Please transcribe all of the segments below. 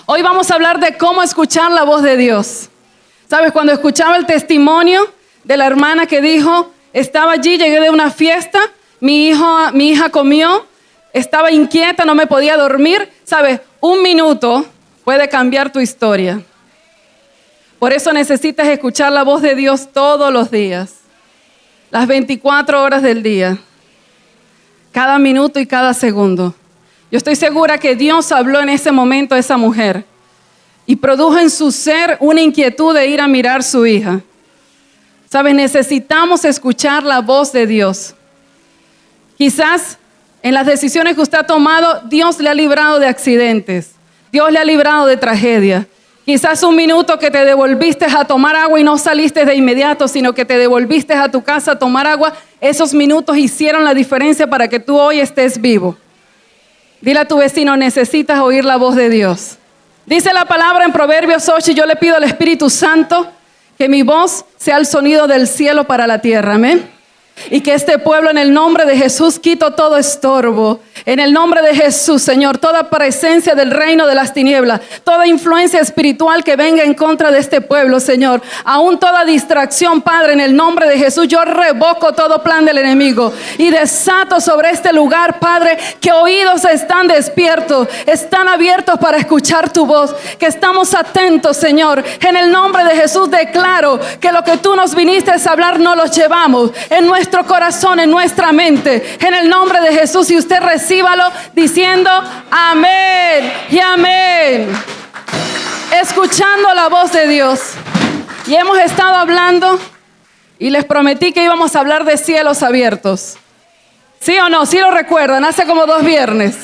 Hoy vamos a hablar de cómo escuchar la voz de Dios. ¿Sabes? Cuando escuchaba el testimonio de la hermana que dijo, estaba allí, llegué de una fiesta, mi hija comió, estaba inquieta, no me podía dormir. ¿Sabes? Un minuto puede cambiar tu historia. Por eso necesitas escuchar la voz de Dios todos los días, las 24 horas del día, cada minuto y cada segundo. Yo estoy segura que Dios habló en ese momento a esa mujer y produjo en su ser una inquietud de ir a mirar a su hija. ¿Sabes? Necesitamos escuchar la voz de Dios. Quizás en las decisiones que usted ha tomado, Dios le ha librado de accidentes. Dios le ha librado de tragedia. Quizás un minuto que te devolviste a tomar agua y no saliste de inmediato, sino que te devolviste a tu casa a tomar agua. Esos minutos hicieron la diferencia para que tú hoy estés vivo. Dile a tu vecino, necesitas oír la voz de Dios. Dice la palabra en Proverbios 8, yo le pido al Espíritu Santo que mi voz sea el sonido del cielo para la tierra. Amén. Y que este pueblo en el nombre de Jesús quito todo estorbo. En el nombre de Jesús, Señor, toda presencia del reino de las tinieblas, toda influencia espiritual que venga en contra de este pueblo, Señor. Aún toda distracción, Padre, en el nombre de Jesús, yo revoco todo plan del enemigo y desato sobre este lugar, Padre, que oídos están despiertos, están abiertos para escuchar tu voz, que estamos atentos, Señor. En el nombre de Jesús declaro que lo que tú nos viniste a hablar no lo llevamos en nuestro corazón, en nuestra mente, en el nombre de Jesús. Y usted recíbalo diciendo amén y amén, escuchando la voz de Dios. Y hemos estado hablando y les prometí que íbamos a hablar de cielos abiertos. ¿Sí o no? ¿Sí lo recuerdan? Hace como 2 viernes.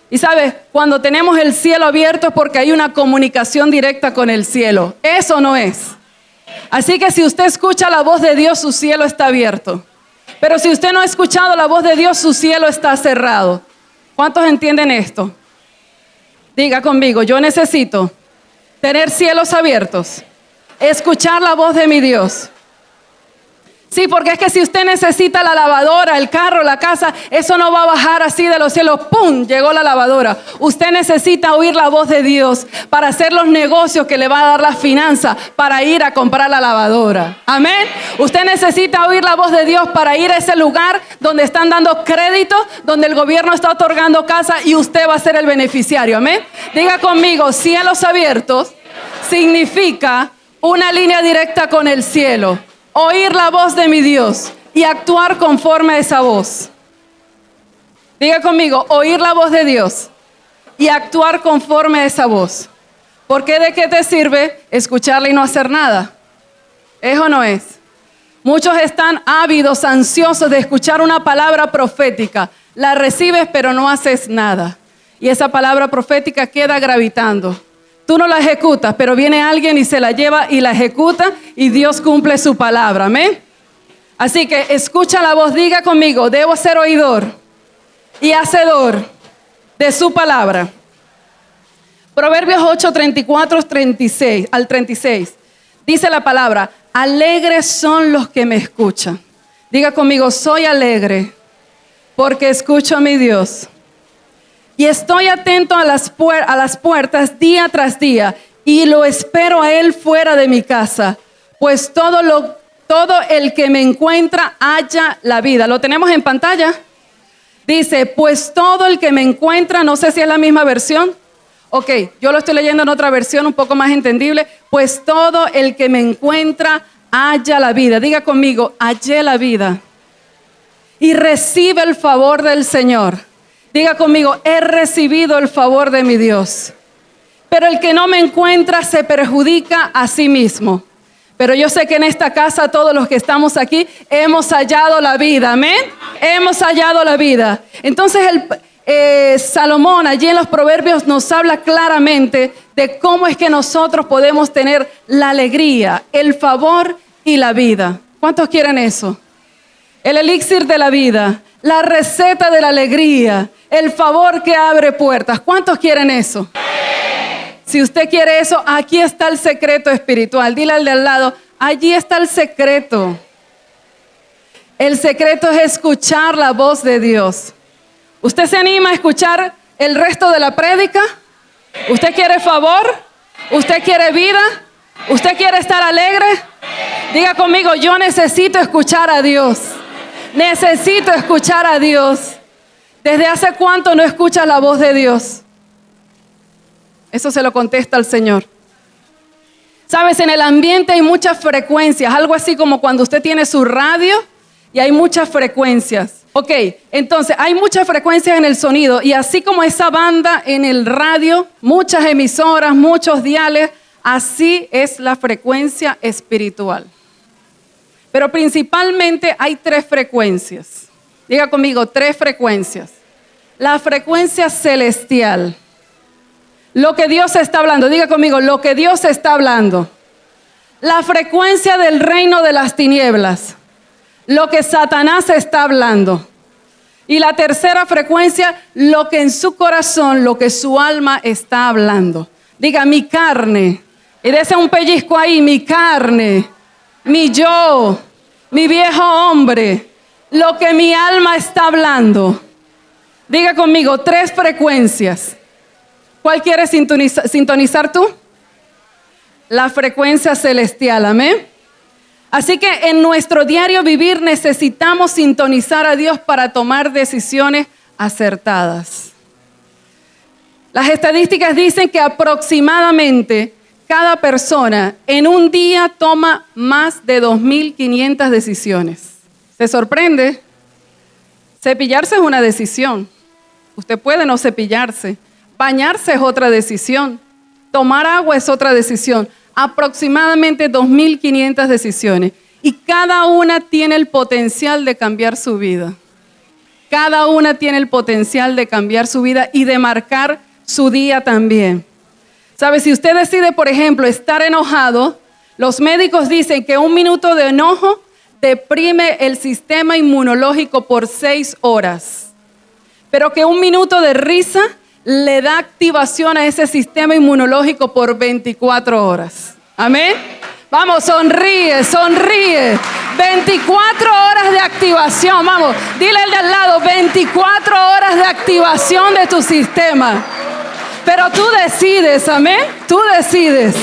Y sabes, cuando tenemos el cielo abierto es porque hay una comunicación directa con el cielo. Eso no es. Así que si usted escucha la voz de Dios, su cielo está abierto. Pero si usted no ha escuchado la voz de Dios, su cielo está cerrado. ¿Cuántos entienden esto? Diga conmigo, yo necesito tener cielos abiertos, escuchar la voz de mi Dios. Sí, porque es que si usted necesita la lavadora, el carro, la casa, eso no va a bajar así de los cielos. ¡Pum! Llegó la lavadora. Usted necesita oír la voz de Dios para hacer los negocios que le va a dar la finanza, para ir a comprar la lavadora. Amén. Usted necesita oír la voz de Dios para ir a ese lugar donde están dando crédito, donde el gobierno está otorgando casa y usted va a ser el beneficiario. Amén. Diga conmigo, cielos abiertos significa una línea directa con el cielo. Oír la voz de mi Dios y actuar conforme a esa voz. Diga conmigo, oír la voz de Dios y actuar conforme a esa voz. ¿Por qué? ¿De qué te sirve escucharla y no hacer nada? ¿Es o no es? Muchos están ávidos, ansiosos de escuchar una palabra profética. La recibes pero no haces nada. Y esa palabra profética queda gravitando. Tú no la ejecutas, pero viene alguien y se la lleva y la ejecuta y Dios cumple su palabra. Amén. Así que escucha la voz, diga conmigo, debo ser oidor y hacedor de su palabra. Proverbios 8, 34 al 36. Dice la palabra, alegres son los que me escuchan. Diga conmigo, soy alegre porque escucho a mi Dios. Y estoy atento a las puertas día tras día y lo espero a Él fuera de mi casa, pues todo el que me encuentra halla la vida. ¿Lo tenemos en pantalla? Dice, pues todo el que me encuentra, no sé si es la misma versión. Ok, yo lo estoy leyendo en otra versión un poco más entendible. Pues todo el que me encuentra halla la vida. Diga conmigo, hallé la vida. Y recibe el favor del Señor. Diga conmigo, he recibido el favor de mi Dios. Pero el que no me encuentra se perjudica a sí mismo. Pero yo sé que en esta casa todos los que estamos aquí hemos hallado la vida. Amén. Hemos hallado la vida. Entonces Salomón allí en los Proverbios nos habla claramente de cómo es que nosotros podemos tener la alegría, el favor y la vida. ¿Cuántos quieren eso? El elixir de la vida, la receta de la alegría, el favor que abre puertas. ¿Cuántos quieren eso? Si usted quiere eso, aquí está el secreto espiritual. Dile al de al lado, allí está el secreto. El secreto es escuchar la voz de Dios. ¿Usted se anima a escuchar el resto de la prédica? ¿Usted quiere favor? ¿Usted quiere vida? ¿Usted quiere estar alegre? Diga conmigo, yo necesito escuchar a Dios. Necesito escuchar a Dios. ¿Desde hace cuánto no escuchas la voz de Dios? Eso se lo contesta el Señor. Sabes, en el ambiente hay muchas frecuencias, algo así como cuando usted tiene su radio y hay muchas frecuencias. Ok, entonces hay muchas frecuencias en el sonido y así como esa banda en el radio, muchas emisoras, muchos diales, así es la frecuencia espiritual. Pero principalmente hay 3 frecuencias. Diga conmigo, 3 frecuencias. La frecuencia celestial. Lo que Dios está hablando. Diga conmigo, lo que Dios está hablando. La frecuencia del reino de las tinieblas. Lo que Satanás está hablando. Y la tercera frecuencia, lo que en su corazón, lo que su alma está hablando. Diga, mi carne. Y dese un pellizco ahí, mi carne, mi yo, mi viejo hombre, lo que mi alma está hablando. Diga conmigo, 3 frecuencias. ¿Cuál quieres sintonizar tú? La frecuencia celestial, amén. Así que en nuestro diario vivir necesitamos sintonizar a Dios para tomar decisiones acertadas. Las estadísticas dicen que aproximadamente cada persona en un día toma más de 2.500 decisiones. ¿Se sorprende? Cepillarse es una decisión. Usted puede no cepillarse. Bañarse es otra decisión. Tomar agua es otra decisión. Aproximadamente 2.500 decisiones. Y cada una tiene el potencial de cambiar su vida. Cada una tiene el potencial de cambiar su vida y de marcar su día también. ¿Sabe? Si usted decide, por ejemplo, estar enojado, los médicos dicen que 1 minuto de enojo deprime el sistema inmunológico por 6 horas. Pero que 1 minuto de risa le da activación a ese sistema inmunológico por 24 horas. ¿Amén? Vamos, sonríe, sonríe. 24 horas de activación. Vamos, dile al de al lado, 24 horas de activación de tu sistema. Pero tú decides, amén. Tú decides.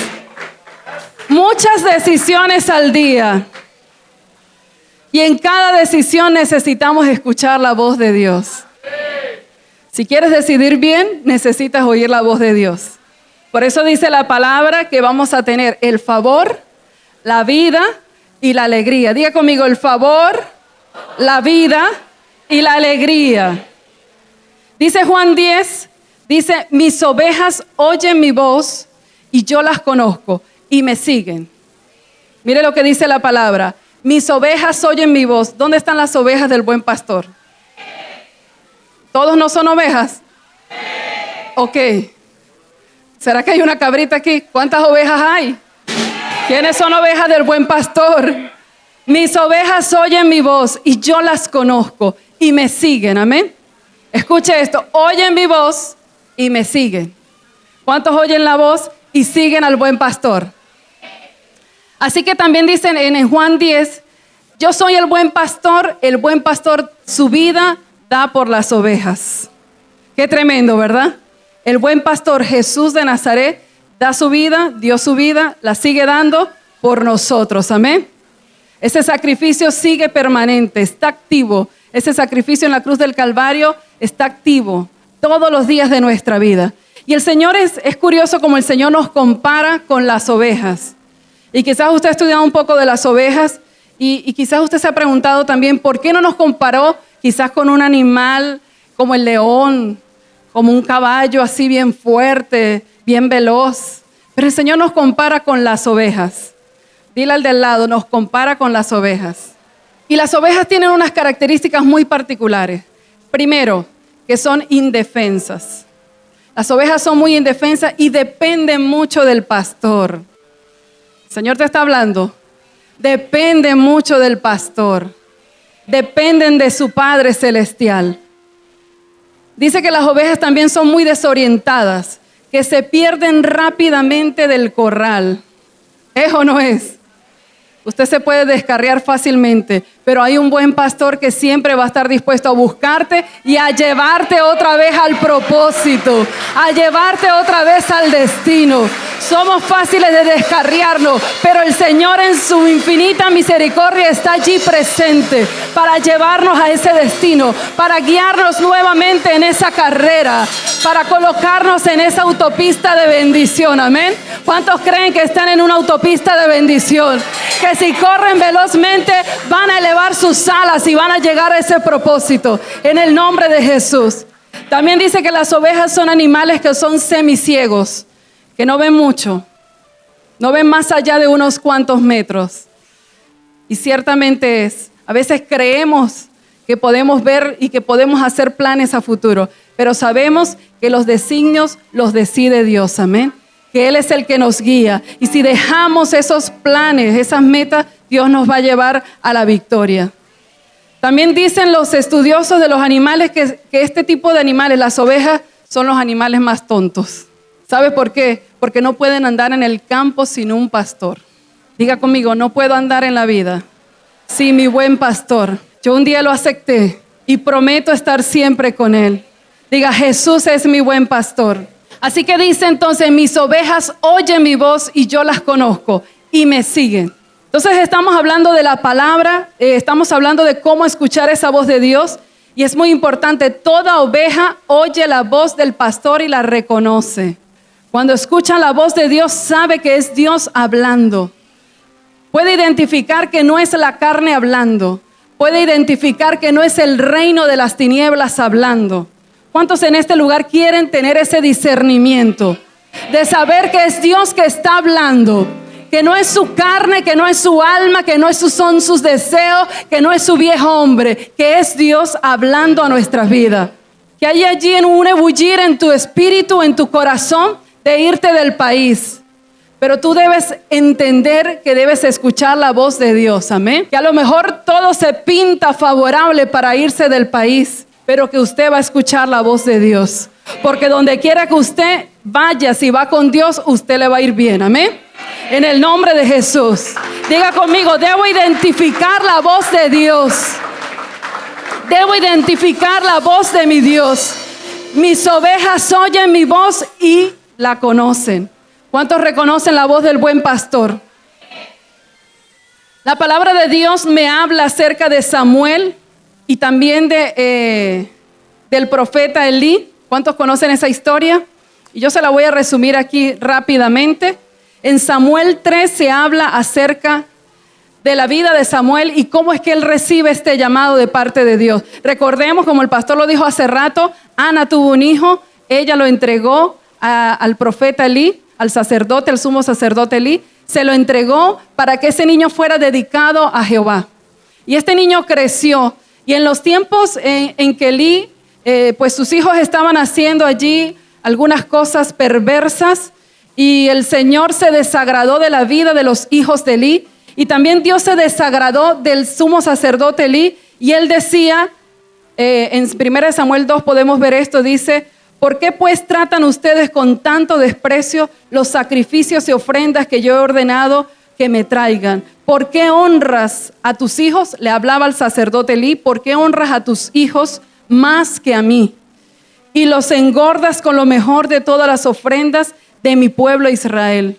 Muchas decisiones al día. Y en cada decisión necesitamos escuchar la voz de Dios. Si quieres decidir bien, necesitas oír la voz de Dios. Por eso dice la palabra que vamos a tener el favor, la vida y la alegría. Diga conmigo, el favor, la vida y la alegría. Dice Juan 10, dice, mis ovejas oyen mi voz y yo las conozco y me siguen. Mire lo que dice la palabra. Mis ovejas oyen mi voz. ¿Dónde están las ovejas del buen pastor? ¿Todos no son ovejas? Ok. ¿Será que hay una cabrita aquí? ¿Cuántas ovejas hay? ¿Quiénes son ovejas del buen pastor? Mis ovejas oyen mi voz y yo las conozco y me siguen. Amén. Escuche esto. Oyen mi voz y me siguen. ¿Cuántos oyen la voz y siguen al buen pastor? Así que también dicen en Juan 10, yo soy el buen pastor su vida da por las ovejas. Qué tremendo, ¿verdad? El buen pastor Jesús de Nazaret da su vida, dio su vida, la sigue dando por nosotros, amén. Ese sacrificio sigue permanente, está activo. Ese sacrificio en la cruz del Calvario está activo todos los días de nuestra vida. Y el Señor es curioso como el Señor nos compara con las ovejas. Y quizás usted ha estudiado un poco de las ovejas y quizás usted se ha preguntado también por qué no nos comparó quizás con un animal como el león, como un caballo así bien fuerte, bien veloz. Pero el Señor nos compara con las ovejas. Dile al del lado, nos compara con las ovejas. Y las ovejas tienen unas características muy particulares. Primero, que son indefensas. Las ovejas son muy indefensas y dependen mucho del pastor. El Señor te está hablando. Dependen mucho del pastor. Dependen de su Padre Celestial. Dice que las ovejas también son muy desorientadas, que se pierden rápidamente del corral. ¿Es o no es? Usted se puede descarriar fácilmente, pero hay un buen pastor que siempre va a estar dispuesto a buscarte y a llevarte otra vez al propósito, a llevarte otra vez al destino. Somos fáciles de descarriarnos, pero el Señor en su infinita misericordia está allí presente para llevarnos a ese destino, para guiarnos nuevamente en esa carrera, para colocarnos en esa autopista de bendición. Amén. ¿Cuántos creen que están en una autopista de bendición? Que si corren velozmente van a elevar sus alas y van a llegar a ese propósito en el nombre de Jesús. También dice que las ovejas son animales que son semiciegos, que no ven mucho, no ven más allá de unos cuantos metros. Y ciertamente es. A veces creemos que podemos ver y que podemos hacer planes a futuro, pero sabemos que los designios los decide Dios. Amén. Que Él es el que nos guía. Y si dejamos esos planes, esas metas, Dios nos va a llevar a la victoria. También dicen los estudiosos de los animales que este tipo de animales, las ovejas, son los animales más tontos. ¿Sabe por qué? Porque no pueden andar en el campo sin un pastor. Diga conmigo, no puedo andar en la vida sin mi buen pastor. Yo un día lo acepté y prometo estar siempre con Él. Diga, Jesús es mi buen pastor. Así que dice entonces, mis ovejas oyen mi voz y yo las conozco y me siguen. Entonces estamos hablando de la palabra, estamos hablando de cómo escuchar esa voz de Dios. Y es muy importante, toda oveja oye la voz del pastor y la reconoce. Cuando escucha la voz de Dios, sabe que es Dios hablando. Puede identificar que no es la carne hablando. Puede identificar que no es el reino de las tinieblas hablando. ¿Cuántos en este lugar quieren tener ese discernimiento? De saber que es Dios que está hablando. Que no es su carne, que no es su alma, que no son sus deseos, que no es su viejo hombre. Que es Dios hablando a nuestras vidas. Que hay allí un ebullir en tu espíritu, en tu corazón, de irte del país. Pero tú debes entender que debes escuchar la voz de Dios. Amén. Que a lo mejor todo se pinta favorable para irse del país, pero que usted va a escuchar la voz de Dios. Porque donde quiera que usted vaya, si va con Dios, usted le va a ir bien. Amén. En el nombre de Jesús. Diga conmigo, debo identificar la voz de Dios. Debo identificar la voz de mi Dios. Mis ovejas oyen mi voz y la conocen. ¿Cuántos reconocen la voz del buen pastor? La palabra de Dios me habla acerca de Samuel y también del profeta Elí. ¿Cuántos conocen esa historia? Y yo se la voy a resumir aquí rápidamente. En Samuel 3 se habla acerca de la vida de Samuel y cómo es que él recibe este llamado de parte de Dios. Recordemos, como el pastor lo dijo hace rato, Ana tuvo un hijo, ella lo entregó al profeta Elí, al sacerdote, al sumo sacerdote Elí, se lo entregó para que ese niño fuera dedicado a Jehová. Y este niño creció y en los tiempos en que Elí, pues sus hijos estaban haciendo allí algunas cosas perversas y el Señor se desagradó de la vida de los hijos de Elí y también Dios se desagradó del sumo sacerdote Elí y él decía, en 1 Samuel 2 podemos ver esto, dice, ¿por qué pues tratan ustedes con tanto desprecio los sacrificios y ofrendas que yo he ordenado que me traigan? ¿Por qué honras a tus hijos? Le hablaba al sacerdote Elí, ¿por qué honras a tus hijos más que a mí? Y los engordas con lo mejor de todas las ofrendas de mi pueblo Israel.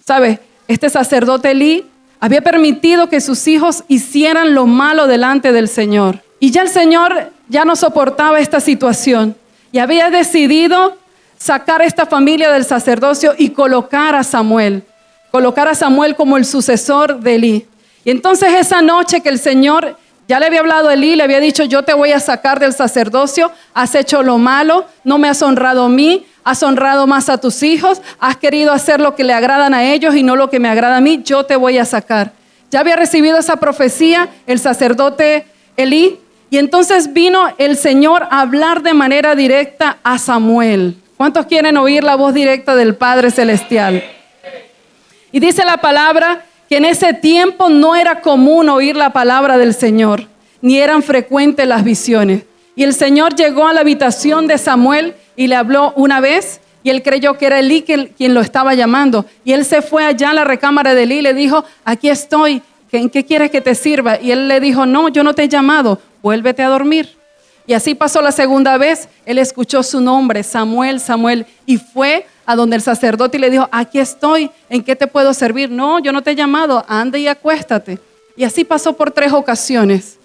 ¿Sabe? Este sacerdote Elí había permitido que sus hijos hicieran lo malo delante del Señor. Y ya el Señor ya no soportaba esta situación. Y había decidido sacar a esta familia del sacerdocio y colocar a Samuel como el sucesor de Elí. Y entonces esa noche que el Señor ya le había hablado a Elí, le había dicho, yo te voy a sacar del sacerdocio, has hecho lo malo, no me has honrado a mí, has honrado más a tus hijos, has querido hacer lo que le agradan a ellos y no lo que me agrada a mí, yo te voy a sacar. Ya había recibido esa profecía el sacerdote Elí. Y entonces vino el Señor a hablar de manera directa a Samuel. ¿Cuántos quieren oír la voz directa del Padre Celestial? Y dice la palabra que en ese tiempo no era común oír la palabra del Señor, ni eran frecuentes las visiones. Y el Señor llegó a la habitación de Samuel y le habló una vez, y él creyó que era Elí quien lo estaba llamando. Y él se fue allá a la recámara de Elí y le dijo, aquí estoy, ¿en qué quieres que te sirva? Y él le dijo, no, yo no te he llamado, vuélvete a dormir. Y así pasó la segunda vez, él escuchó su nombre, Samuel, Samuel, y fue a donde el sacerdote y le dijo, aquí estoy, ¿en qué te puedo servir? No, yo no te he llamado, anda y acuéstate. Y así pasó por 3 ocasiones.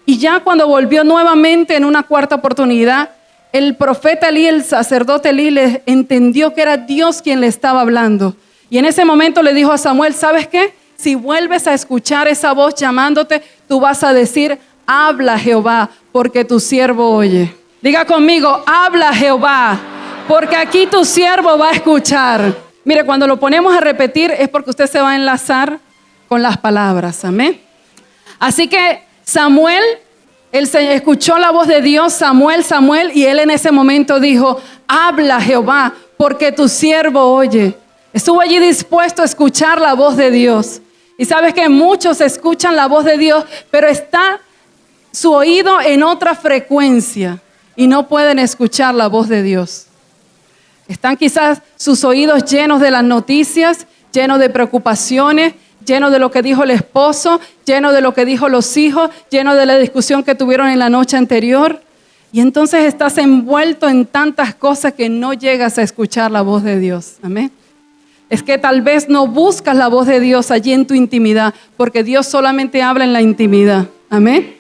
Y ya cuando volvió nuevamente en una cuarta oportunidad, el profeta Elí, el sacerdote Elí, le entendió que era Dios quien le estaba hablando. Y en ese momento le dijo a Samuel, ¿sabes qué? Si vuelves a escuchar esa voz llamándote, tú vas a decir, habla Jehová, porque tu siervo oye. Diga conmigo, habla Jehová, porque aquí tu siervo va a escuchar. Mire, cuando lo ponemos a repetir es porque usted se va a enlazar con las palabras, amén. Así que Samuel, él se escuchó la voz de Dios, Samuel, Samuel, y él en ese momento dijo, habla Jehová, porque tu siervo oye. Estuvo allí dispuesto a escuchar la voz de Dios. Y sabes que muchos escuchan la voz de Dios, pero está su oído en otra frecuencia y no pueden escuchar la voz de Dios. Están quizás sus oídos llenos de las noticias, llenos de preocupaciones, llenos de lo que dijo el esposo, llenos de lo que dijo los hijos, llenos de la discusión que tuvieron en la noche anterior. Y entonces estás envuelto en tantas cosas que no llegas a escuchar la voz de Dios. Amén. Es que tal vez no buscas la voz de Dios allí en tu intimidad, porque Dios solamente habla en la intimidad. Amén.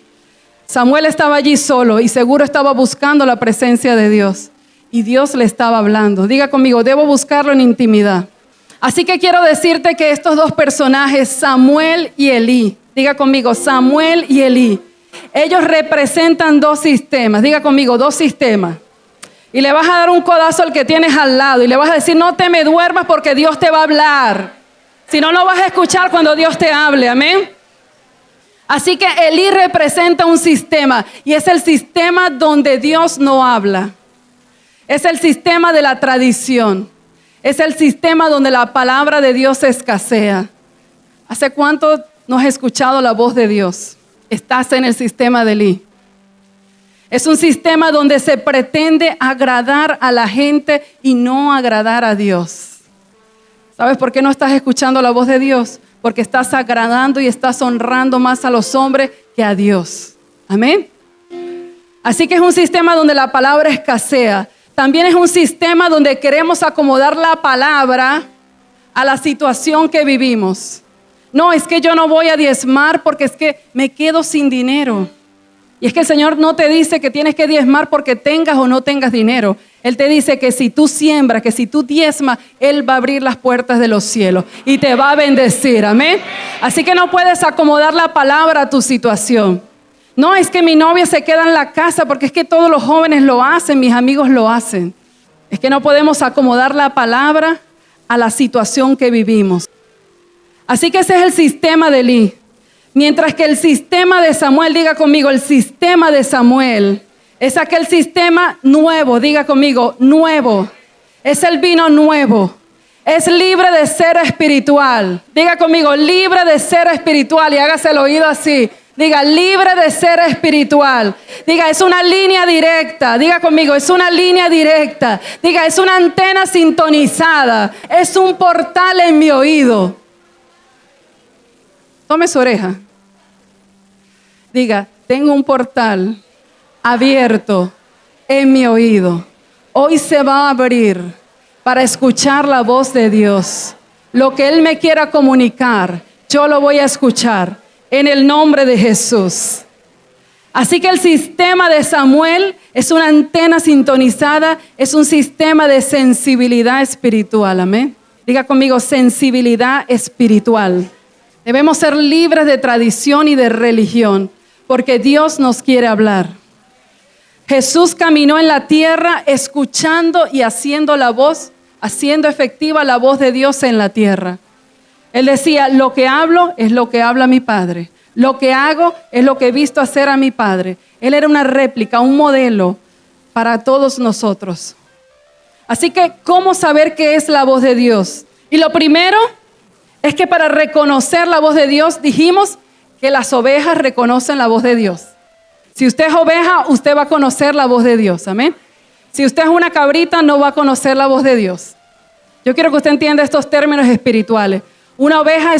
Samuel estaba allí solo y seguro estaba buscando la presencia de Dios. Y Dios le estaba hablando. Diga conmigo, debo buscarlo en intimidad. Así que quiero decirte que estos 2 personajes, Samuel y Elí, diga conmigo, Samuel y Elí, ellos representan 2 sistemas. Diga conmigo, 2 sistemas. Y le vas a dar un codazo al que tienes al lado y le vas a decir, no te me duermas porque Dios te va a hablar. Si no, no vas a escuchar cuando Dios te hable. Amén. Así que Elí representa un sistema y es el sistema donde Dios no habla. Es el sistema de la tradición. Es el sistema donde la palabra de Dios escasea. ¿Hace cuánto no has escuchado la voz de Dios? Estás en el sistema de Elí. Es un sistema donde se pretende agradar a la gente y no agradar a Dios. ¿Sabes por qué no estás escuchando la voz de Dios? Porque estás agradando y estás honrando más a los hombres que a Dios. Amén. Así que es un sistema donde la palabra escasea. También es un sistema donde queremos acomodar la palabra a la situación que vivimos. No, es que yo no voy a diezmar porque es que me quedo sin dinero. Y es que el Señor no te dice que tienes que diezmar porque tengas o no tengas dinero. Él te dice que si tú siembras, que si tú diezmas, Él va a abrir las puertas de los cielos y te va a bendecir. Amén. Así que no puedes acomodar la palabra a tu situación. No, es que mi novia se queda en la casa porque es que todos los jóvenes lo hacen, mis amigos lo hacen. Es que no podemos acomodar la palabra a la situación que vivimos. Así que ese es el sistema de Elí. Mientras que el sistema de Samuel, diga conmigo, el sistema de Samuel es aquel sistema nuevo, diga conmigo, nuevo. Es el vino nuevo. Es libre de ser espiritual. Diga conmigo, libre de ser espiritual y hágase el oído así. Diga, libre de ser espiritual. Diga, es una línea directa. Diga conmigo, es una línea directa. Diga, es una antena sintonizada. Es un portal en mi oído. Tome su oreja. Diga, tengo un portal abierto en mi oído. Hoy se va a abrir para escuchar la voz de Dios. Lo que Él me quiera comunicar, yo lo voy a escuchar en el nombre de Jesús. Así que el sistema de Samuel es una antena sintonizada, es un sistema de sensibilidad espiritual. Amén. Diga conmigo, sensibilidad espiritual. Debemos ser libres de tradición y de religión, porque Dios nos quiere hablar. Jesús caminó en la tierra escuchando y haciendo la voz, haciendo efectiva la voz de Dios en la tierra. Él decía, lo que hablo es lo que habla mi Padre. Lo que hago es lo que he visto hacer a mi Padre. Él era una réplica, un modelo para todos nosotros. Así que, ¿cómo saber qué es la voz de Dios? Y lo primero es que para reconocer la voz de Dios, dijimos que las ovejas reconocen la voz de Dios. Si usted es oveja, usted va a conocer la voz de Dios. Amén. Si usted es una cabrita, no va a conocer la voz de Dios. Yo quiero que usted entienda estos términos espirituales. Una oveja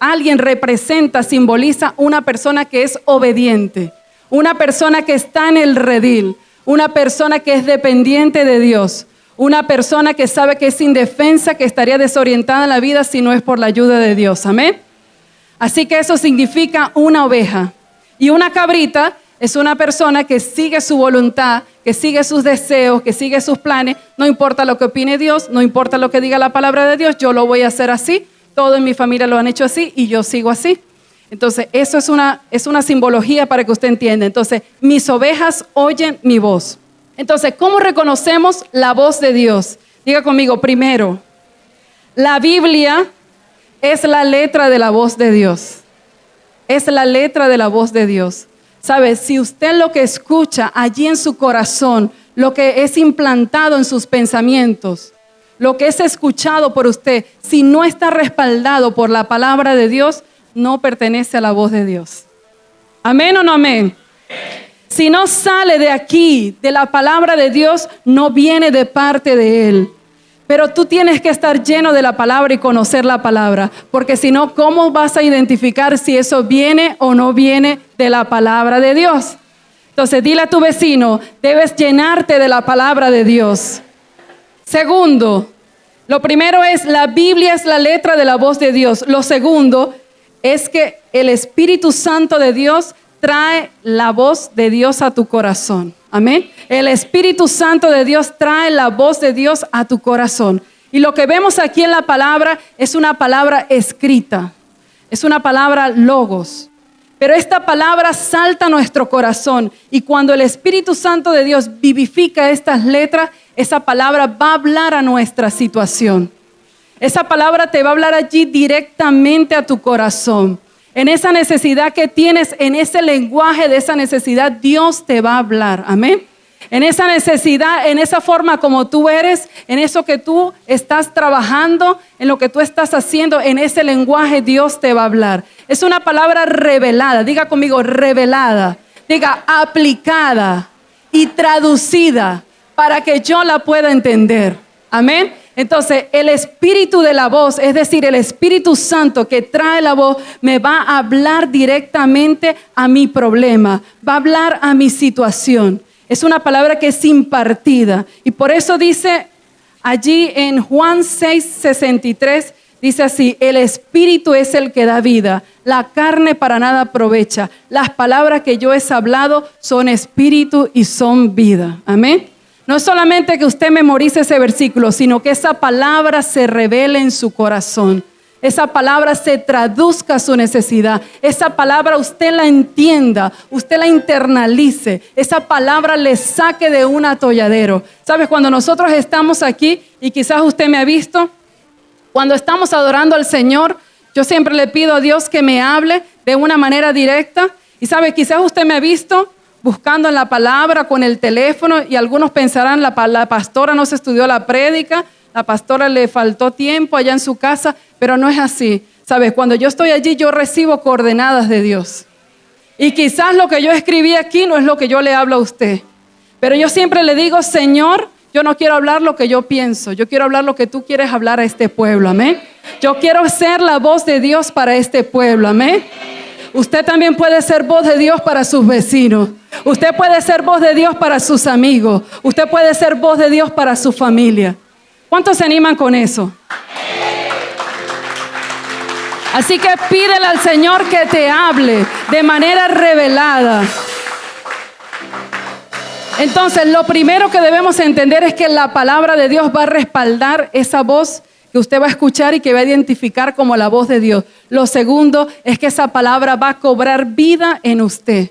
alguien representa, simboliza una persona que es obediente, una persona que está en el redil, una persona que es dependiente de Dios, una persona que sabe que es indefensa, que estaría desorientada en la vida si no es por la ayuda de Dios. Amén. Así que eso significa una oveja. Y una cabrita es una persona que sigue su voluntad, que sigue sus deseos, que sigue sus planes. No importa lo que opine Dios, no importa lo que diga la palabra de Dios, yo lo voy a hacer así. Todos en mi familia lo han hecho así y yo sigo así. Entonces, eso es una simbología para que usted entienda. Entonces, mis ovejas oyen mi voz. Entonces, ¿cómo reconocemos la voz de Dios? Diga conmigo, primero, la Biblia es la letra de la voz de Dios. Es la letra de la voz de Dios. ¿Sabe? Si usted lo que escucha allí en su corazón, lo que es implantado en sus pensamientos, lo que es escuchado por usted, si no está respaldado por la palabra de Dios, no pertenece a la voz de Dios. ¿Amén o no amén? Si no sale de aquí, de la palabra de Dios, no viene de parte de Él. Pero tú tienes que estar lleno de la palabra y conocer la palabra, porque si no, ¿cómo vas a identificar si eso viene o no viene de la palabra de Dios? Entonces, dile a tu vecino, debes llenarte de la palabra de Dios. Segundo, lo primero es, la Biblia es la letra de la voz de Dios. Lo segundo es que el Espíritu Santo de Dios trae la voz de Dios a tu corazón. Amén. El Espíritu Santo de Dios trae la voz de Dios a tu corazón. Y lo que vemos aquí en la palabra es una palabra escrita. Es una palabra logos. Pero esta palabra salta a nuestro corazón. Y cuando el Espíritu Santo de Dios vivifica estas letras, esa palabra va a hablar a nuestra situación. Esa palabra te va a hablar allí directamente a tu corazón. En esa necesidad que tienes, en ese lenguaje de esa necesidad, Dios te va a hablar. Amén. En esa necesidad, en esa forma como tú eres, en eso que tú estás trabajando, en lo que tú estás haciendo, en ese lenguaje Dios te va a hablar. Es una palabra revelada. Diga conmigo, revelada. Diga, aplicada y traducida para que yo la pueda entender. Amén. Entonces, el espíritu de la voz, es decir, el Espíritu Santo que trae la voz, me va a hablar directamente a mi problema, va a hablar a mi situación. Es una palabra que es impartida. Y por eso dice allí en Juan 6:63, dice así, el Espíritu es el que da vida, la carne para nada aprovecha. Las palabras que yo he hablado son espíritu y son vida. Amén. No es solamente que usted memorice ese versículo, sino que esa palabra se revele en su corazón. Esa palabra se traduzca a su necesidad. Esa palabra usted la entienda, usted la internalice. Esa palabra le saque de un atolladero. ¿Sabes? Cuando nosotros estamos aquí, y quizás usted me ha visto, cuando estamos adorando al Señor, yo siempre le pido a Dios que me hable de una manera directa. Y ¿sabe? Quizás usted me ha visto buscando en la palabra con el teléfono y algunos pensarán, la pastora no se estudió la prédica, la pastora le faltó tiempo allá en su casa, pero no es así. ¿Sabes? Cuando yo estoy allí, yo recibo coordenadas de Dios. Y quizás lo que yo escribí aquí no es lo que yo le hablo a usted. Pero yo siempre le digo, Señor, yo no quiero hablar lo que yo pienso, yo quiero hablar lo que tú quieres hablar a este pueblo. Amén. Yo quiero ser la voz de Dios para este pueblo. Amén. Usted también puede ser voz de Dios para sus vecinos. Usted puede ser voz de Dios para sus amigos. Usted puede ser voz de Dios para su familia. ¿Cuántos se animan con eso? Así que pídele al Señor que te hable de manera revelada. Entonces, lo primero que debemos entender es que la palabra de Dios va a respaldar esa voz que usted va a escuchar y que va a identificar como la voz de Dios. Lo segundo es que esa palabra va a cobrar vida en usted.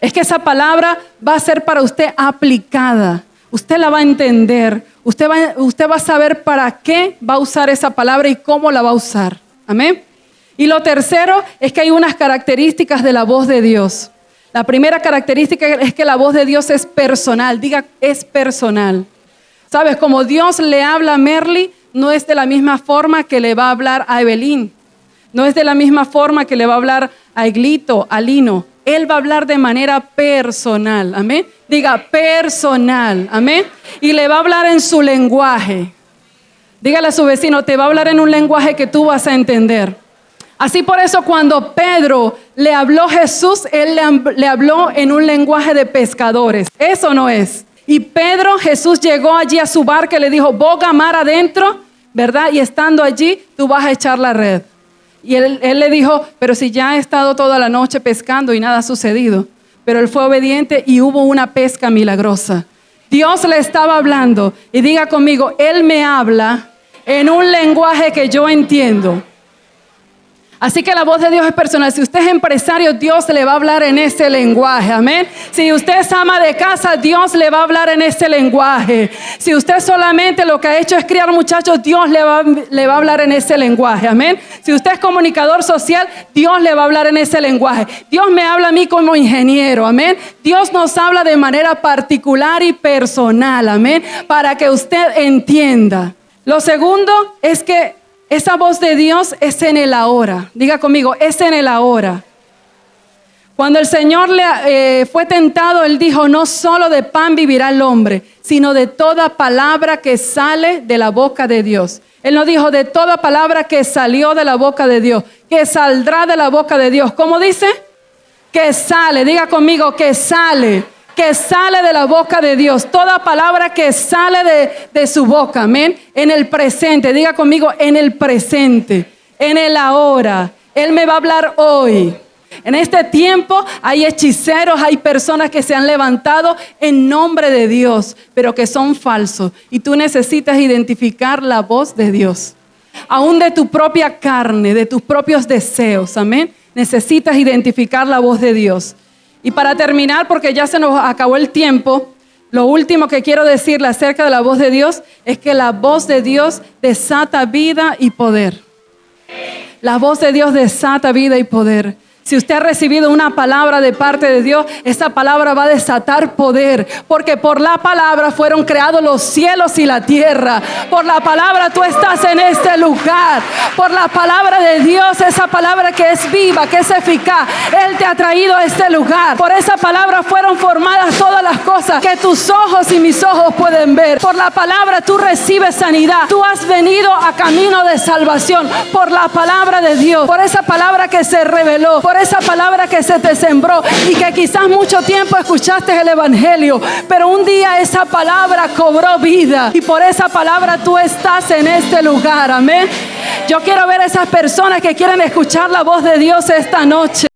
Es que esa palabra va a ser para usted aplicada. Usted la va a entender. Usted va a saber para qué va a usar esa palabra y cómo la va a usar. Amén. Y lo tercero es que hay unas características de la voz de Dios. La primera característica es que la voz de Dios es personal. Diga, es personal. ¿Sabes? Como Dios le habla a Merly, no es de la misma forma que le va a hablar a Evelyn. No es de la misma forma que le va a hablar a Eglito, a Lino. Él va a hablar de manera personal, amén. Diga personal, amén. Y le va a hablar en su lenguaje. Dígale a su vecino, te va a hablar en un lenguaje que tú vas a entender. Así por eso cuando Pedro le habló a Jesús, él le habló en un lenguaje de pescadores. Eso no es. Y Jesús llegó allí a su barca y le dijo, boga mar adentro, ¿verdad? Y estando allí, tú vas a echar la red. Y él le dijo, pero si ya he estado toda la noche pescando y nada ha sucedido. Pero él fue obediente y hubo una pesca milagrosa. Dios le estaba hablando. Y diga conmigo, Él me habla en un lenguaje que yo entiendo. Así que la voz de Dios es personal. Si usted es empresario, Dios le va a hablar en ese lenguaje, amén. Si usted es ama de casa, Dios le va a hablar en ese lenguaje. Si usted solamente lo que ha hecho es criar muchachos, Dios le va a hablar en ese lenguaje, amén. Si usted es comunicador social, Dios le va a hablar en ese lenguaje. Dios me habla a mí como ingeniero, amén. Dios nos habla de manera particular y personal, amén, para que usted entienda. Lo segundo es que esa voz de Dios es en el ahora. Diga conmigo, es en el ahora. Cuando el Señor fue tentado, Él dijo, no solo de pan vivirá el hombre, sino de toda palabra que sale de la boca de Dios. Él no dijo de toda palabra que salió de la boca de Dios, que saldrá de la boca de Dios. ¿Cómo dice? Que sale. Diga conmigo, que sale de la boca de Dios, toda palabra que sale de su boca, amén, en el presente, diga conmigo, en el presente, en el ahora. Él me va a hablar hoy. En este tiempo hay hechiceros, hay personas que se han levantado en nombre de Dios, pero que son falsos, y tú necesitas identificar la voz de Dios, aún de tu propia carne, de tus propios deseos, amén, necesitas identificar la voz de Dios. Y para terminar, porque ya se nos acabó el tiempo, lo último que quiero decirle acerca de la voz de Dios es que la voz de Dios desata vida y poder. La voz de Dios desata vida y poder. Si usted ha recibido una palabra de parte de Dios, esa palabra va a desatar poder, porque por la palabra fueron creados los cielos y la tierra. Por la palabra tú estás en este lugar. Por la palabra de Dios, esa palabra que es viva, que es eficaz, Él te ha traído a este lugar. Por esa palabra fueron formadas todas las cosas que tus ojos y mis ojos pueden ver. Por la palabra tú recibes sanidad. Tú has venido a camino de salvación por la palabra de Dios, por esa palabra que se reveló, por esa palabra que se te sembró y que quizás mucho tiempo escuchaste el evangelio, pero un día esa palabra cobró vida y por esa palabra tú estás en este lugar, amén. Yo quiero ver a esas personas que quieren escuchar la voz de Dios esta noche.